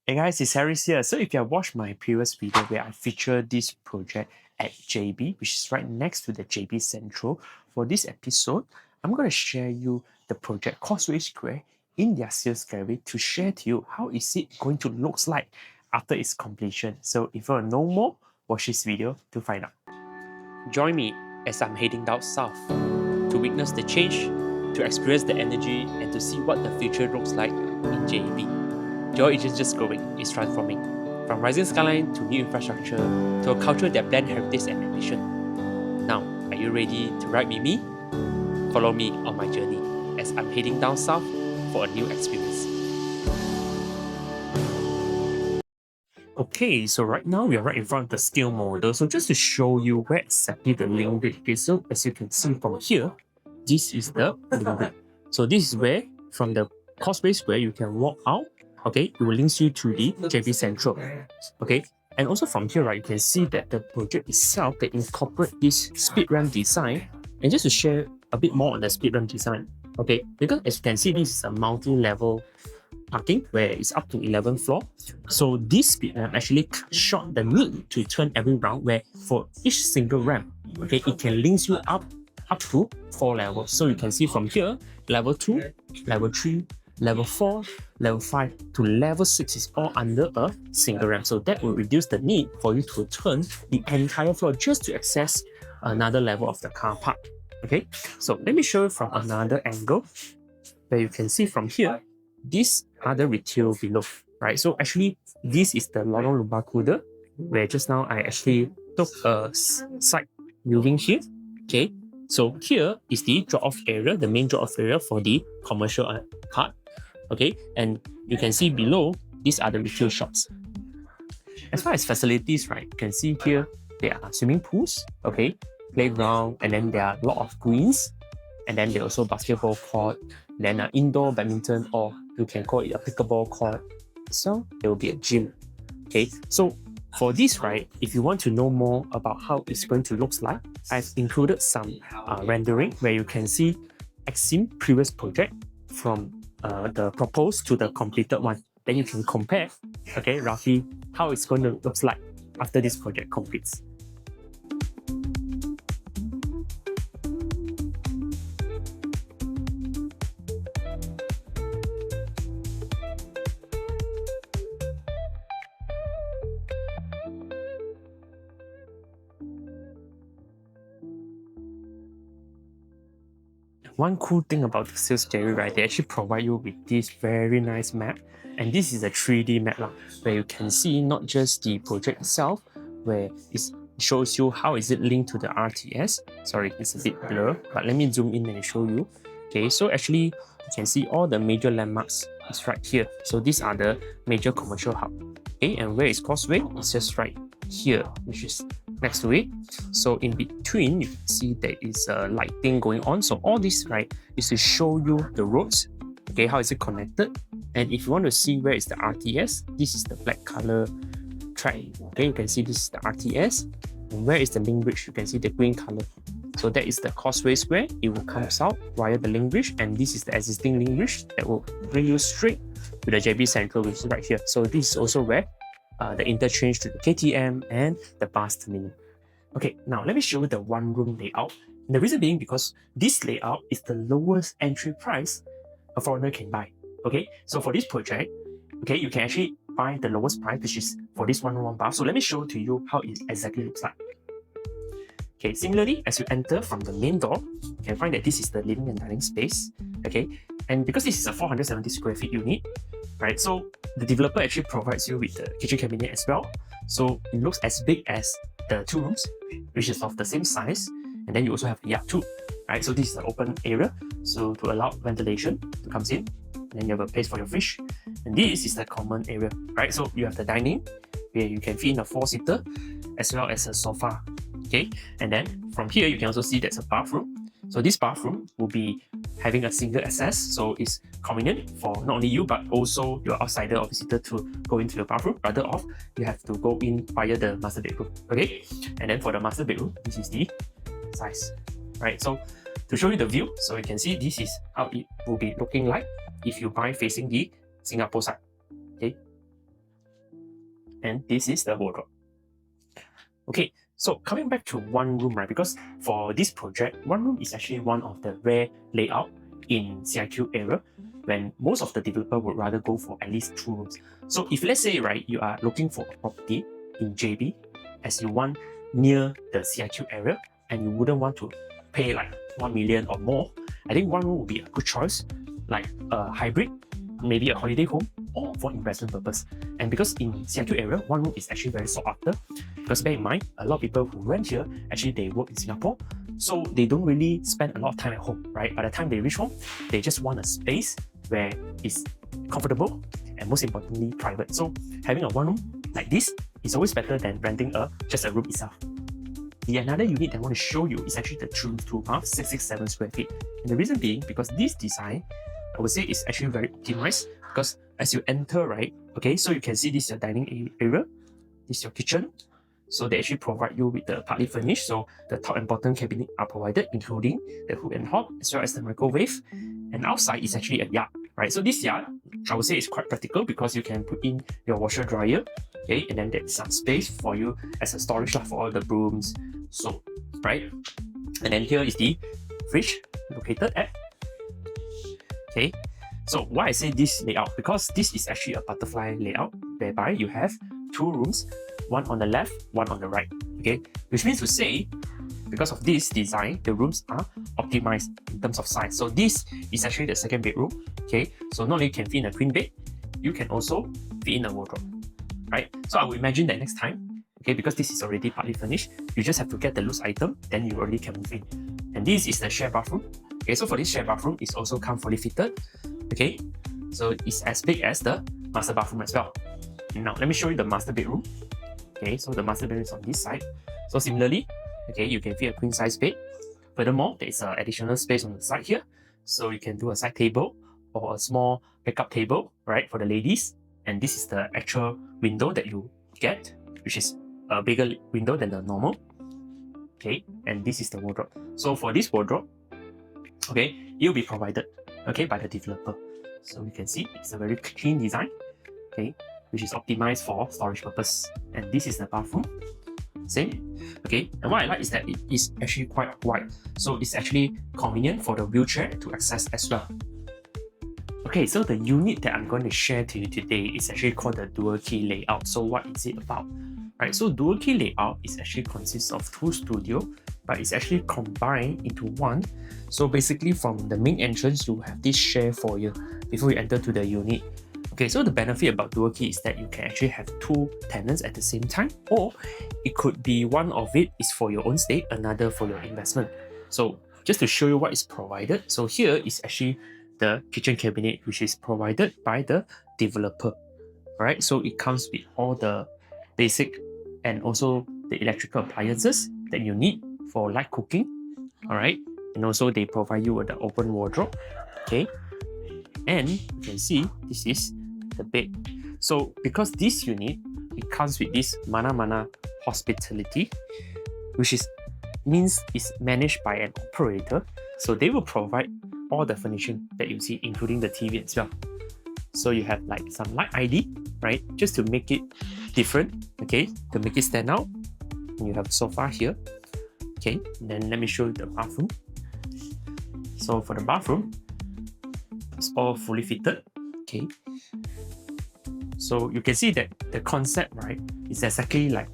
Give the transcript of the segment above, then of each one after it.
Hey guys, it's Harris here. So if you have watched my previous video where I featured this project at JB, which is right next to the JB Central, for this episode, I'm going to share you the project Causeway Square in their sales gallery to share to you how is it going to look like after its completion. So if you want to know more, watch this video to find out. Join me as I'm heading down south to witness the change, to experience the energy, and to see what the future looks like in JB. Johor isn't just growing, it's transforming. From rising skyline to new infrastructure to a culture that blends heritage and ambition. Now, are you ready to ride with me? Follow me on my journey as I'm heading down south for a new experience. Okay, so right now we are right in front of the scale model. So just to show you where exactly the link bridge is. So as you can see from here, this is the link bridge. So this is where from the Causeway Square you can walk out. Okay, it will link you to the JB Central. Okay, and also from here, right, you can see that the project itself they incorporate this speed ramp design. And just to share a bit more on the speed ramp design, okay, because as you can see, this is a multi-level parking where it's up to 11th floor. So this speed ramp actually cut short the need to turn every round, where for each single ramp, okay, it can link you up to 4 levels. So you can see from here, level 2, level 3, level 4, level 5 to level 6 is all under a single ramp. So that will reduce the need for you to turn the entire floor just to access another level of the car park. Okay, so let me show you from another angle where you can see from here, these are the retail below, right? So actually, this is the lorong lumba kuda, where just now I actually took a side moving here. Okay, so here is the drop-off area, the main drop-off area for the commercial card. Okay, and you can see below, these are the retail shops. As far as facilities, right, you can see here, there are swimming pools, okay, playground, and then there are a lot of greens, and then there are also basketball court, then an indoor badminton, or you can call it a pickleball court. So there will be a gym. Okay, so for this, right, if you want to know more about how it's going to look like, I've included some rendering where you can see Exim previous project from the proposed to the completed one. Then you can compare, okay, roughly how it's going to look like after this project completes. One cool thing about the sales gallery, right, they actually provide you with this very nice map. And this is a 3D map where you can see not just the project itself, where it shows you how is it linked to the RTS. Sorry, it's a bit blur, but let me zoom in and show you. Okay, so actually you can see all the major landmarks is right here. So these are the major commercial hub. Okay, and where is Causeway? It's just right here, which is next to it. So in between, you can see there is a lighting going on. So all this, right, is to show you the roads, okay, how is it connected. And if you want to see where is the RTS, this is the black color track. Okay, you can see this is the RTS. And where is the link bridge? You can see the green color. So that is the Causeway Square. It will come out via the link bridge, and this is the existing link bridge that will bring you straight to the JB Central, which is right here. So this is also where the interchange to the KTM and the bus terminal. Okay, now let me show you the one-room layout. And the reason being because this layout is the lowest entry price a foreigner can buy. Okay, so for this project, okay, you can actually buy the lowest price, which is for this one-room one bath. So let me show to you how it exactly looks like. Okay, similarly, as you enter from the main door, you can find that this is the living and dining space. Okay, and because this is a 470 square feet unit, right, so the developer actually provides you with the kitchen cabinet as well. So it looks as big as the 2 rooms, which is of the same size. And then you also have a yard too, right? So this is an open area, so to allow ventilation to come in. And then you have a place for your fish. And this is the common area, right? So you have the dining, where you can fit in a 4-seater, as well as a sofa. Okay, and then from here you can also see there's a bathroom. So this bathroom will be having a single access, so it's convenient for not only you but also your outsider or visitor to go into the bathroom. Rather off, you have to go in via the master bedroom. Okay, and then for the master bedroom, this is the size, right? So to show you the view, so you can see this is how it will be looking like if you buy facing the Singapore side. Okay, And this is the wardrobe. Okay, so coming back to one room, right? Because for this project, one room is actually one of the rare layout in CIQ area when most of the developer would rather go for at least 2 rooms. So if let's say, right, you are looking for a property in JB as you want near the CIQ area and you wouldn't want to pay like 1 million or more, I think one room would be a good choice, like a hybrid, maybe a holiday home, or for investment purpose. And because in CIQ area, one room is actually very sought after, because bear in mind, a lot of people who rent here, actually they work in Singapore, so they don't really spend a lot of time at home, right? By the time they reach home, they just want a space where it's comfortable and most importantly, private. So having a one room like this is always better than renting just a room itself. The another unit that I want to show you is actually the 2-2 667 square feet. And the reason being, because this design, I would say, is actually very optimized, because as you enter, right, okay, so you can see this is your dining area, this is your kitchen. So they actually provide you with the partly furnished, so the top and bottom cabinet are provided, including the hood and hob, as well as the microwave. And outside is actually a yard, right? So this yard, I would say, is quite practical because you can put in your washer dryer, okay, and then there's some space for you as a storage for all the brooms, so, right? And then here is the fridge located at, okay. So why I say this layout, because this is actually a butterfly layout whereby you have 2 rooms, one on the left, one on the right, okay? Which means to say, because of this design, the rooms are optimized in terms of size. So this is actually the second bedroom, okay? So not only can fit in a queen bed, you can also fit in a wardrobe, right? So I would imagine that next time, okay, because this is already partly furnished, you just have to get the loose item, then you already can move in. And this is the shared bathroom. Okay, so for this shared bathroom, it's also come fully fitted, okay? So it's as big as the master bathroom as well. Now, let me show you the master bedroom. Okay, so the master bedroom is on this side. So similarly, okay, you can fit a queen size bed. Furthermore, there is an additional space on the side here. So you can do a side table or a small backup table, right, for the ladies. And this is the actual window that you get, which is a bigger window than the normal. Okay, and this is the wardrobe. So for this wardrobe, okay, it will be provided, okay, by the developer. So you can see it's a very clean design, okay, which is optimized for storage purpose. And this is the bathroom, same, okay. And what I like is that it is actually quite wide, so it's actually convenient for the wheelchair to access as well. Okay, so the unit that I'm going to share to you today is actually called the dual key layout. So what is it about? Right, so dual key layout is actually consists of 2 studios, but it's actually combined into one. So basically from the main entrance, you have this share foyer before you enter to the unit. Okay, so the benefit about dual key is that you can actually have 2 tenants at the same time, or it could be one of it is for your own stay, another for your investment. So just to show you what is provided, so here is actually the kitchen cabinet, which is provided by the developer. Alright, so it comes with all the basic and also the electrical appliances that you need for light cooking. Alright, and also they provide you with the open wardrobe. Okay, and you can see this is the bed. So because this unit, it comes with this Mana hospitality, which means it's managed by an operator. So they will provide all the furnishing that you see, including the TV as well. So you have like some light ID, right, just to make it different, okay, to make it stand out. You have sofa here, okay. Then let me show you the bathroom. So for the bathroom, it's all fully fitted, okay. So you can see that the concept, right, is exactly like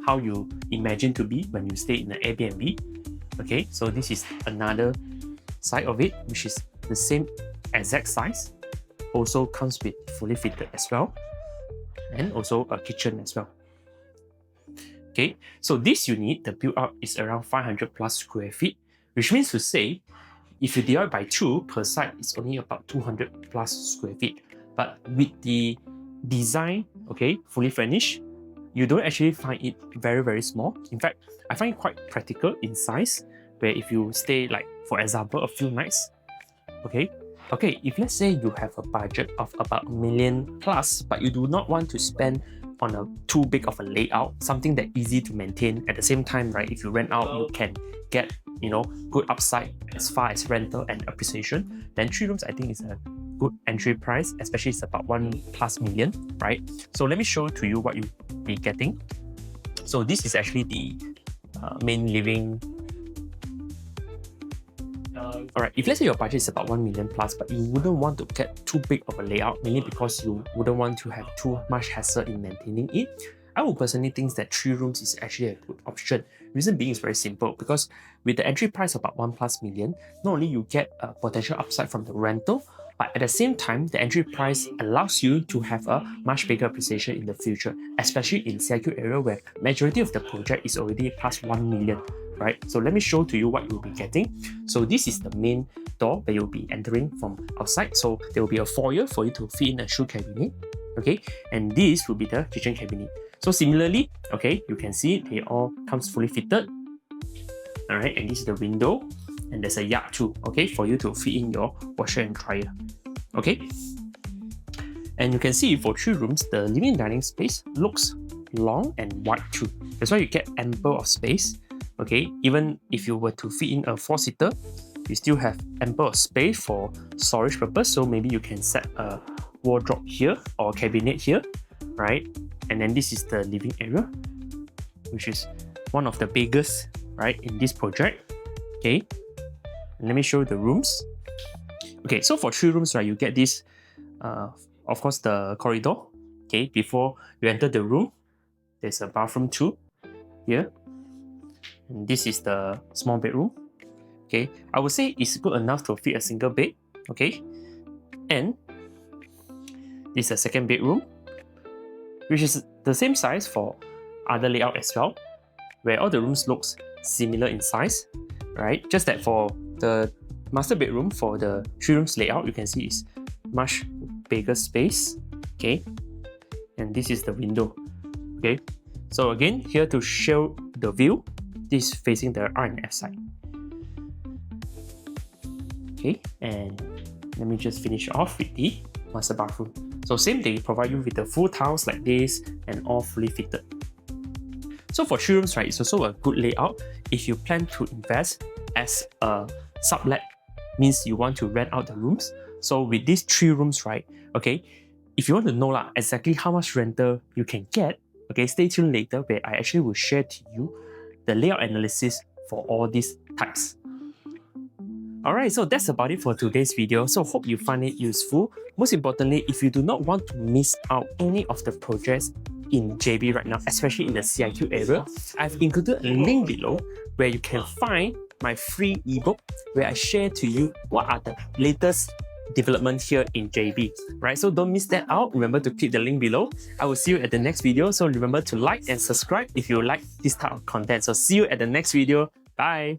how you imagine to be when you stay in an Airbnb. Okay, so this is another side of it, which is the same exact size. Also comes with fully fitted as well, and also a kitchen as well. Okay, so this unit, the build out is around 500 plus square feet, which means to say, if you divide by 2 per side, it's only about 200 plus square feet. But with the design, okay, fully furnished, you don't actually find it very small. In fact, I find it quite practical in size, where if you stay like, for example, a few nights, okay, if let's say you have a budget of about 1 million plus, but you do not want to spend on a too big of a layout, something that easy to maintain. At the same time, right, if you rent out, you can get, you know, good upside as far as rental and appreciation, then 3 rooms I think is a good entry price, especially it's about 1+ million, right? So let me show to you what you'll be getting. So this is actually the main living. Alright, if let's say your budget is about 1 million plus, but you wouldn't want to get too big of a layout, mainly because you wouldn't want to have too much hassle in maintaining it, I would personally think that 3 rooms is actually a good option. Reason being is very simple, because with the entry price of about 1+ million, not only you get a potential upside from the rental, but at the same time, the entry price allows you to have a much bigger appreciation in the future, especially in CIQ area where majority of the project is already past 1 million, right? So let me show to you what you'll be getting. So this is the main door where you'll be entering from outside. So there will be a foyer for you to fit in a shoe cabinet, okay? And this will be the kitchen cabinet. So similarly, okay, you can see they all comes fully fitted. All right, and this is the window, and there's a yard too, okay, for you to fit in your washer and dryer, okay. And you can see for 3 rooms, the living and dining space looks long and wide too. That's why you get ample of space, okay. Even if you were to fit in a 4-seater, you still have ample of space for storage purpose. So maybe you can set a wardrobe here or a cabinet here, right? And then this is the living area, which is one of the biggest, right, in this project, okay. And let me show you the rooms. Okay, so for 3 rooms, right, you get this, of course, the corridor, okay. Before you enter the room, there's a bathroom too, here. And this is the small bedroom, okay. I would say it's good enough to fit a single bed, okay. And this is a second bedroom, which is the same size for other layout as well, where all the rooms looks similar in size, right? Just that for the master bedroom, for the 3 rooms layout, you can see it's much bigger space, okay? And this is the window, okay? So again, here to show the view, this is facing the R&F side, okay? And let me just finish off with the master bathroom. So same, they provide you with the full tiles like this and all fully fitted. So for 3 rooms, right, it's also a good layout if you plan to invest as a sublet, means you want to rent out the rooms. So with these 3 rooms, right, okay, if you want to know exactly how much rental you can get, okay, stay tuned later where I actually will share to you the layout analysis for all these types. Alright, so that's about it for today's video. So hope you find it useful. Most importantly, if you do not want to miss out any of the projects in JB right now, especially in the CIQ area, I've included a link below where you can find my free ebook where I share to you what are the latest developments here in JB, right? So don't miss that out. Remember to click the link below. I will see you at the next video. So remember to like and subscribe if you like this type of content. So see you at the next video. Bye.